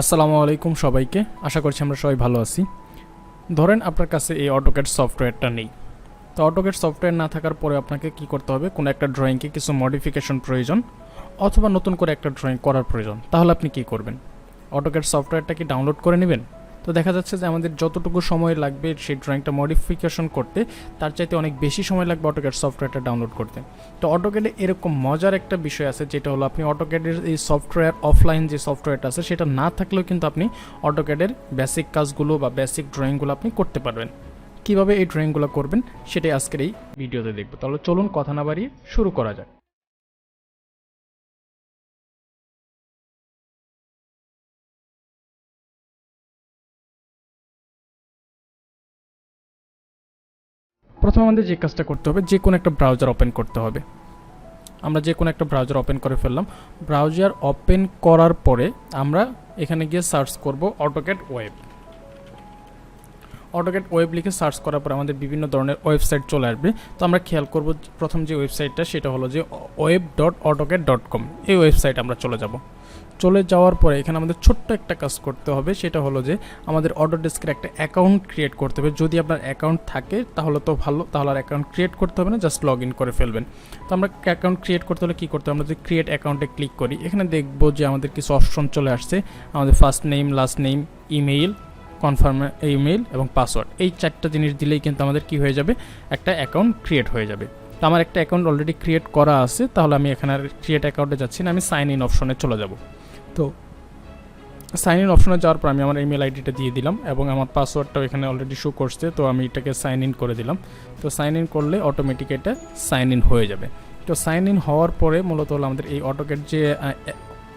আসসালামু আলাইকুম সবাইকে। আশা করছি আমরা সবাই ভালো আছি। ধরেন আপনার কাছে এই অটোক্যাড সফটওয়্যারটা নেই। তো অটোক্যাড সফটওয়্যার না থাকার পরে আপনাকে কি করতে হবে, কোনো একটা ড্রয়িংকে কিছু মডিফিকেশন প্রয়োজন অথবা নতুন করে একটা ড্রয়িং করার প্রয়োজন। তাহলে আপনি কি করবেন? অটোক্যাড সফটওয়্যারটা কি ডাউনলোড করে নেবেন? তো দেখা যাচ্ছে যে আমাদের যতটুকু সময় লাগবে সেই ড্রয়িংটা মডিফিকেশন করতে, তার চাইতে অনেক বেশি সময় লাগবে অটোক্যাড সফটওয়্যারটা ডাউনলোড করতে। তো অটোক্যাডে এরকম মজার একটা বিষয় আছে, যেটা হলো আপনি অটোক্যাডের এই সফটওয়্যার অফলাইন যে সফটওয়্যারটা আছে সেটা না থাকলেও কিন্তু আপনি অটোক্যাডের বেসিক কাজগুলো বা বেসিক ড্রয়িংগুলো আপনি করতে পারবেন। কীভাবে এই ড্রয়িংগুলো করবেন সেটাই আজকের এই ভিডিওতে দেখব। তাহলে চলুন কথা না বাড়িয়ে শুরু করা যাক। প্রথমে আমাদের যে কাজটা করতে হবে, যে কোনো একটা ব্রাউজার ওপেন করতে হবে। আমরা যে কোনো একটা ব্রাউজার ওপেন করে ফেললাম। ব্রাউজার ওপেন করার পরে আমরা এখানে গিয়ে সার্চ করব অটোক্যাড ওয়েব। অটোক্যাড ওয়েব লিখে সার্চ করার পর আমাদের বিভিন্ন ধরনের ওয়েবসাইট চলে আসবে। তো আমরা খেয়াল করব প্রথম যে ওয়েবসাইটটা সেটা হলো যে web.autocad.com। এই ওয়েবসাইট আমরা চলে যাওয়ার পরে এখানে আমাদের ছোট্ট একটা কাজ করতে হবে, সেটা হলো যে আমাদের অটোডেস্কের একটা অ্যাকাউন্ট ক্রিয়েট করতে হবে। যদি আপনার অ্যাকাউন্ট থাকে তাহলে তো ভালো, তাহলে আর অ্যাকাউন্ট ক্রিয়েট করতে হবে না, জাস্ট লগ ইন করে ফেলবেন। তো আমরা অ্যাকাউন্ট ক্রিয়েট করতে হলে কী করতে হবে, আমরা যদি ক্রিয়েট অ্যাকাউন্টে ক্লিক করি এখানে দেখব যে আমাদের কিছু অপশন চলে আসছে। আমাদের first name, last name, email, confirm email এবং পাসওয়ার্ড, এই চারটা জিনিস দিলেই কিন্তু আমাদের কি হয়ে যাবে, একটা অ্যাকাউন্ট ক্রিয়েট হয়ে যাবে। তো আমার একটা অ্যাকাউন্ট অলরেডি ক্রিয়েট করা আছে, তাহলে আমি এখানে আর ক্রিয়েট অ্যাকাউন্টে যাচ্ছি না, আমি সাইন ইন অপশনে চলে যাব। তো সাইন ইন অপশনে যাওয়ার পর আমি আমার ইমেল আইডিটা দিয়ে দিলাম এবং আমার পাসওয়ার্ডটাও এখানে অলরেডি শো করছে, তো আমি এটাকে সাইন ইন করে দিলাম। তো সাইন ইন করলে অটোমেটিক এটা সাইন ইন হয়ে যাবে। তো সাইন ইন হওয়ার পরে মূলত হলো আমাদের এই অটোক্যাড যে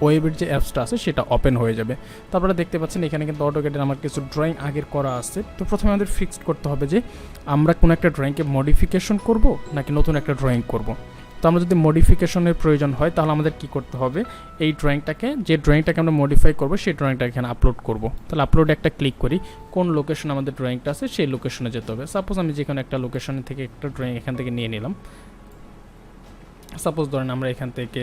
ওয়েবের যে অ্যাপসটা আছে সেটা ওপেন হয়ে যাবে। তারপরে দেখতে পাচ্ছেন এখানে কিন্তু অটোক্যাডের আমার কিছু ড্রয়িং আগের করা আছে। তো প্রথমে আমাদের ফিক্সড করতে হবে যে আমরা কোনো একটা ড্রয়িংকে মডিফিকেশন করব নাকি নতুন একটা ড্রয়িং করব। তো আমরা যদি মডিফিকেশনের প্রয়োজন হয় তাহলে আমাদের কি করতে হবে, এই ড্রয়িংটাকে, যে ড্রয়িংটাকে আমরা মডিফাই করব সেই ড্রয়িংটা এখানে আপলোড করব। তাহলে আপলোডে একটা ক্লিক করি, কোন লোকেশন আমাদের ড্রয়িংটা আছে সেই লোকেশনে যেতে হবে। সাপোজ আমি যে কোনো একটা লোকেশন থেকে একটা ড্রয়িং এখান থেকে নিয়ে নিলাম। সাপোজ ধরেন আমরা এখান থেকে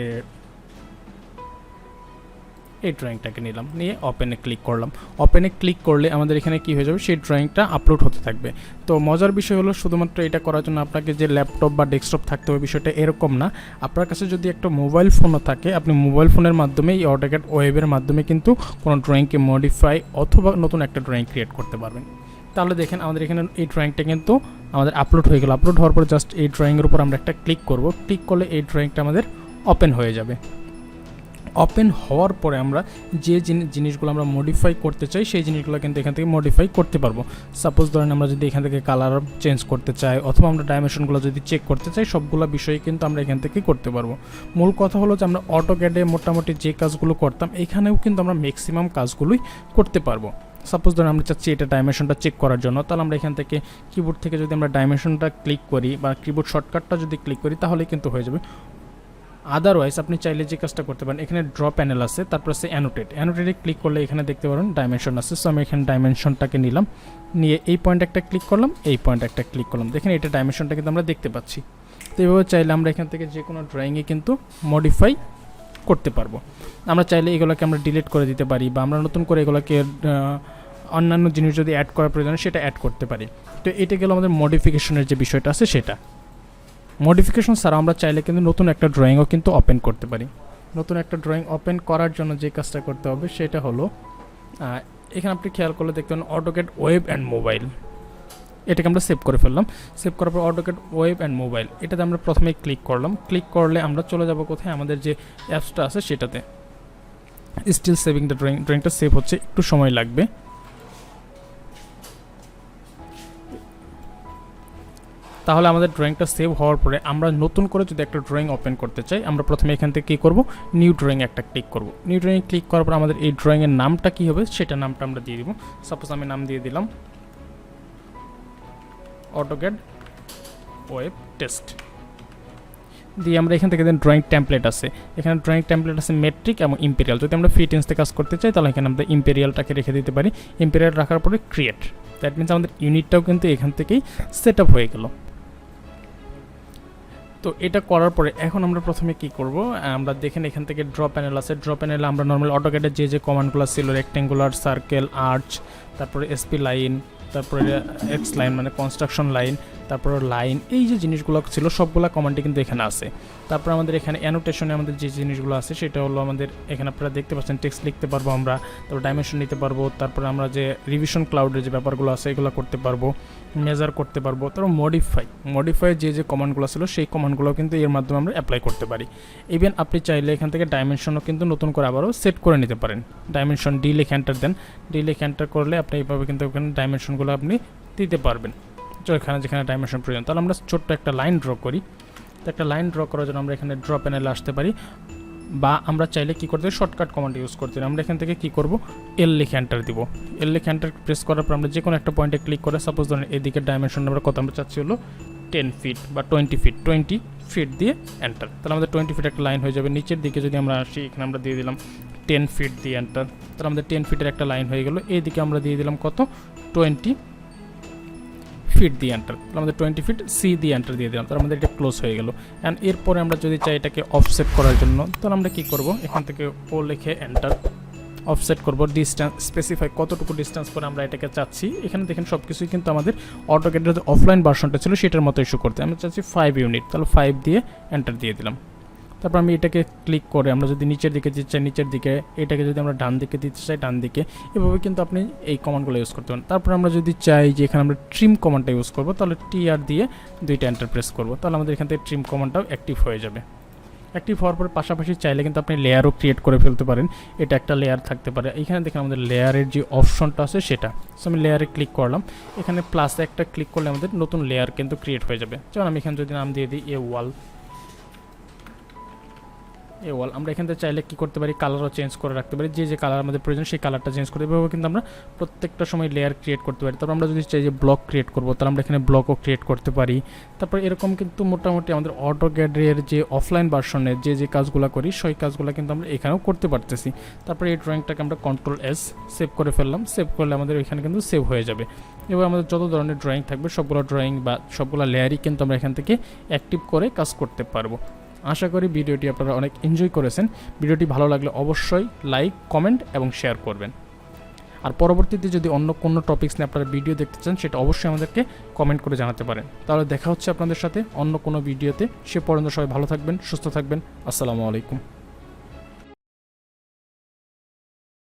এই ড্রয়িংটাকে নিলাম, নিয়ে ওপেনে ক্লিক করলাম। ওপেনে ক্লিক করলে আমাদের এখানে কি হয়ে যাবে, সেই ড্রয়িংটা আপলোড হতে থাকবে। তো মজার বিষয় হলো শুধুমাত্র এটা করার জন্য আপনাকে যে ল্যাপটপ বা ডেস্কটপ থাকতে হবে বিষয়টা এরকম না। আপনার কাছে যদি একটা মোবাইল ফোনও থাকে, আপনি মোবাইল ফোনের মাধ্যমে এই অটোক্যাড ওয়েবের মাধ্যমে কিন্তু কোনো ড্রয়িংকে মডিফাই অথবা নতুন একটা ড্রয়িং ক্রিয়েট করতে পারবেন। তাহলে দেখেন আমাদের এখানে এই ড্রয়িংটা কিন্তু আমাদের আপলোড হয়ে গেল। আপলোড হওয়ার পর জাস্ট এই ড্রয়িংয়ের উপর আমরা একটা ক্লিক করব। ক্লিক করলে এই ড্রয়িংটা আমাদের ওপেন হয়ে যাবে। ওপেন হওয়ার পরে আমরা যে জিনিসগুলো আমরা মডিফাই করতে চাই সেই জিনিসগুলো কিন্তু এখান থেকে মডিফাই করতে পারবো। সাপোজ ধরেন আমরা যদি এখান থেকে কালার চেঞ্জ করতে চাই অথবা আমরা ডাইমেনশনগুলো যদি চেক করতে চাই, সবগুলো বিষয় কিন্তু আমরা এখান থেকে করতে পারবো। মূল কথা হলো যে আমরা অটোক্যাডে মোটামুটি যে কাজগুলো করতাম এখানেও কিন্তু আমরা ম্যাক্সিমাম কাজগুলোই করতে পারবো। সাপোজ ধরেন আমরা চাচ্ছি এটা ডাইমেনশনটা চেক করার জন্য, তাহলে আমরা এখান থেকে কিবোর্ড থেকে যদি আমরা ডাইমেনশনটা ক্লিক করি বা কিবোর্ড শর্টকাটটা যদি ক্লিক করি তাহলে কিন্তু হয়ে যাবে। আদারওয়াইজ আপনি চাইলে যে কাজটা করতে পারেন, এখানে ড্র প্যানেল আছে, তারপর আছে অ্যানোটেটে ক্লিক করলে এখানে দেখতে পারেন ডাইমেনশন আছে। সো আমি এখানে ডাইমেনশনটাকে নিলাম, নিয়ে এই পয়েন্ট একটা ক্লিক করলাম, এই পয়েন্ট একটা ক্লিক করলাম। দেখেন এটা ডাইমেনশনটা কিন্তু আমরা দেখতে পাচ্ছি। তো এইভাবে চাইলে আমরা এখান থেকে যে কোনো ড্রয়িংয়ে কিন্তু মডিফাই করতে পারবো। আমরা চাইলে এগুলোকে আমরা ডিলিট করে দিতে পারি বা আমরা নতুন করে এগুলোকে অন্যান্য জিনিস যদি অ্যাড করার প্রয়োজন সেটা অ্যাড করতে পারি। তো এটা গেল আমাদের মডিফিকেশনের যে বিষয়টা আছে সেটা। মডিফিকেশন ছাড়া আমরা চাইলে কিন্তু নতুন একটা ড্রয়িংও কিন্তু ওপেন করতে পারি। নতুন একটা ড্রয়িং ওপেন করার জন্য যে কাজটা করতে হবে সেটা হলো, এখানে আপনি খেয়াল করলে দেখতে পারেন অটোক্যাড ওয়েব অ্যান্ড মোবাইল, এটাকে আমরা সেভ করে ফেললাম। সেভ করার পর অটোক্যাড ওয়েব অ্যান্ড মোবাইল এটাতে আমরা প্রথমে ক্লিক করলাম। ক্লিক করলে আমরা চলে যাব কোথায়, আমাদের যে অ্যাপসটা আছে সেটাতে। স্টিল সেভিং দ্য ড্রয়িংটা সেভ হচ্ছে, একটু সময় লাগবে। তাহলে আমাদের ড্রয়িংটা সেভ হওয়ার পরে আমরা নতুন করে যদি একটা ড্রয়িং ওপেন করতে চাই, আমরা প্রথমে এখান থেকে কী করব, নিউ ড্রয়িং একটা ক্লিক করব। নিউ ড্রয়িং ক্লিক করার পর আমাদের এই ড্রয়িংয়ের নামটা কী হবে সেটা নামটা আমরা দিয়ে দিব। সাপোজ আমি নাম দিয়ে দিলাম অটোক্যাড ওয়েব টেস্ট দিয়ে আমরা এখান থেকে দেন ড্রয়িং টেমপ্লেট আছে, এখানে ড্রয়িং টেমপ্লেট আছে মেট্রিক এবং ইম্পেরিয়াল। যদি আমরা ফ্রি টেন্সে কাজ করতে চাই তাহলে এখানে আমরা ইম্পেরিয়ালটাকে রেখে দিতে পারি। ইম্পেরিয়াল রাখার পরে ক্রিয়েট, দ্যাট মিনস আমাদের ইউনিটটাও কিন্তু এখান থেকেই সেট আপ হয়ে গেল। তো তো এটা করার পরে এখন আমরা প্রথমে কি করব, আমরা দেখেন এখান থেকে ড্র প্যানেল আছে, ড্র প্যানেলে আমরা নর্মাল অটোক্যাডের যে কমান্ডগুলো ছিল রেক্টেঙ্গুলার, সার্কেল, আর্চ, তারপরে এসপি লাইন, তারপরে এক্স লাইন মানে কনস্ট্রাকশন লাইন, তারপরে লাইন, এই যে জিনিসগুলো ছিল সবগুলো কমান্ডই কিন্তু এখানে আছে। তারপর আমাদের এখানে অ্যানোটেশনে আমাদের যে জিনিসগুলো আছে সেটা হলো আমাদের এখানে আপনারা দেখতে পাচ্ছেন টেক্সট লিখতে পারবো আমরা, তারপর ডাইমেনশন নিতে পারবো, তারপরে আমরা যে রিভিশন ক্লাউডের যে ব্যাপারগুলো আছে এগুলো করতে পারবো, মেজার করতে পারবো, তারপর মডিফাই যে কমান্ডগুলো ছিল সেই কমান্ডগুলো কিন্তু এর মাধ্যমে আমরা অ্যাপ্লাই করতে পারি। ইভেন আপনি চাইলে এখান থেকে ডাইমেনশনও কিন্তু নতুন করে আবারও সেট করে নিতে পারেন। ডাইমেনশন ডি লিখে এন্টার দেন, ডি লিখে এন্টার করলে আপনি এইভাবে কিন্তু ওখানে ডাইমেনশনগুলো আপনি দিতে পারবেন। তো এখানে যেখানে ডাইমেনশন প্রয়োজন, তাহলে আমরা ছোট্ট একটা লাইন ড্র করি। তো একটা লাইন ড্র করার জন্য আমরা এখানে ড্র প্যানেলে আসতে পারি, বা আমরা চাইলে কী করতে শর্টকাট কমান্ড ইউজ করতে পারি। আমরা এখান থেকে কী করব, এল লিখে এন্টার দিব। এল লিখে এন্টার প্রেস করার পর আমরা যে কোনো একটা পয়েন্টে ক্লিক করে, সাপোজ ধরেন এদিকে ডাইমেনশন আমরা কত আমরা চাচ্ছি হলো 10 ফিট বা 20 ফিট দিয়ে এন্টার। তাহলে আমাদের 20 ফিট একটা লাইন হয়ে যাবে। নিচের দিকে যদি আমরা আসি, এখানে আমরা দিয়ে দিলাম 10 ফিট দিয়ে এন্টার, তাহলে আমাদের 10 ফিটের একটা লাইন হয়ে গেল। এইদিকে আমরা দিয়ে দিলাম কত 20 ফিট দিয়ে এন্টার, তাহলে আমাদের 20 ফিট সি দিয়ে এন্টার দিয়ে দিলাম, তাহলে আমাদের এটা ক্লোজ হয়ে গেল। অ্যান্ড এরপরে আমরা যদি চাই এটাকে অফসেট করার জন্য, তাহলে আমরা কী করব, এখান থেকে ও লিখে এন্টার, অফসেট করব, ডিস্টেন্স স্পেসিফাই কতটুকু ডিস্টেন্স করে আমরা এটাকে চাচ্ছি। এখানে দেখেন সব কিছুই কিন্তু আমাদের অটোক্যাডের যে অফলাইন ভার্সনটা ছিল সেটার মতো ইস্যু করতে। আমরা চাচ্ছি 5 ইউনিট, তাহলে 5 দিয়ে এন্টার দিয়ে দিলাম। তারপর আমি এটাকে ক্লিক করে আমরা যদি নিচের দিকে দিতে চাই নিচের দিকে, এটাকে যদি আমরা ডান দিকে দিতে চাই ডান দিকে, এভাবে কিন্তু আপনি এই কমান্ডগুলো ইউজ করতে পারেন। তারপর আমরা যদি চাই যে এখানে আমরা ট্রিম কমান্ডটা ইউজ করবো, তাহলে টিআর দিয়ে 2টা এন্টার প্রেস করবো, তাহলে আমাদের এখান থেকে ট্রিম কমান্ডটাও অ্যাক্টিভ হয়ে যাবে। অ্যাক্টিভ হওয়ার পর পাশাপাশি চাইলে কিন্তু আপনি লেয়ারও ক্রিয়েট করে ফেলতে পারেন। এটা একটা লেয়ার থাকতে পারে, এখানে দেখেন আমাদের লেয়ারের যে অপশনটা আছে সেটা, সো আমি লেয়ারে ক্লিক করলাম, এখানে প্লাস একটা ক্লিক করলে আমাদের নতুন লেয়ার কিন্তু ক্রিয়েট হয়ে যাবে। যেমন আমি এখানে যদি নাম দিয়ে দিই এ ওয়াল, আমরা এখান থেকে চাইলে কী করতে পারি, কালারও চেঞ্জ করে রাখতে পারি, যে কালার আমাদের প্রয়োজন সেই কালারটা চেঞ্জ করে এভাবে কিন্তু আমরা প্রত্যেকটা সময় লেয়ার ক্রিয়েট করতে পারি। তারপর আমরা যদি চাই যে ব্লক ক্রিয়েট করবো, তাহলে আমরা এখানে ব্লকও ক্রিয়েট করতে পারি। তারপর এরকম কিন্তু মোটামুটি আমাদের অটোক্যাডের যে অফলাইন ভার্সনের যে কাজগুলো করি সেই কাজগুলো কিন্তু আমরা এখানেও করতে পারতেছি। তারপরে এই ড্রয়িংটাকে আমরা Ctrl+S সেভ করে ফেললাম, সেভ করলে আমাদের এখানে কিন্তু সেভ হয়ে যাবে। এবার আমাদের যত ধরনের ড্রয়িং থাকবে সবগুলো ড্রয়িং বা সবগুলো লেয়ারই কিন্তু আমরা এখান থেকে অ্যাক্টিভ করে কাজ করতে পারবো। আশা করি ভিডিওটি আপনারা অনেক এনজয় করেছেন। ভিডিওটি ভালো লাগলে অবশ্যই লাইক, কমেন্ট এবং শেয়ার করবেন। আর পরবর্তীতে যদি অন্য কোনো টপিকস নিয়ে আপনারা ভিডিও দেখতে চান সেটা অবশ্যই আমাদেরকে কমেন্ট করে জানাতে পারেন। তাহলে দেখা হচ্ছে আপনাদের সাথে অন্য কোনো ভিডিওতে। সে পর্যন্ত সবাই ভালো থাকবেন, সুস্থ থাকবেন। আসসালামু আলাইকুম।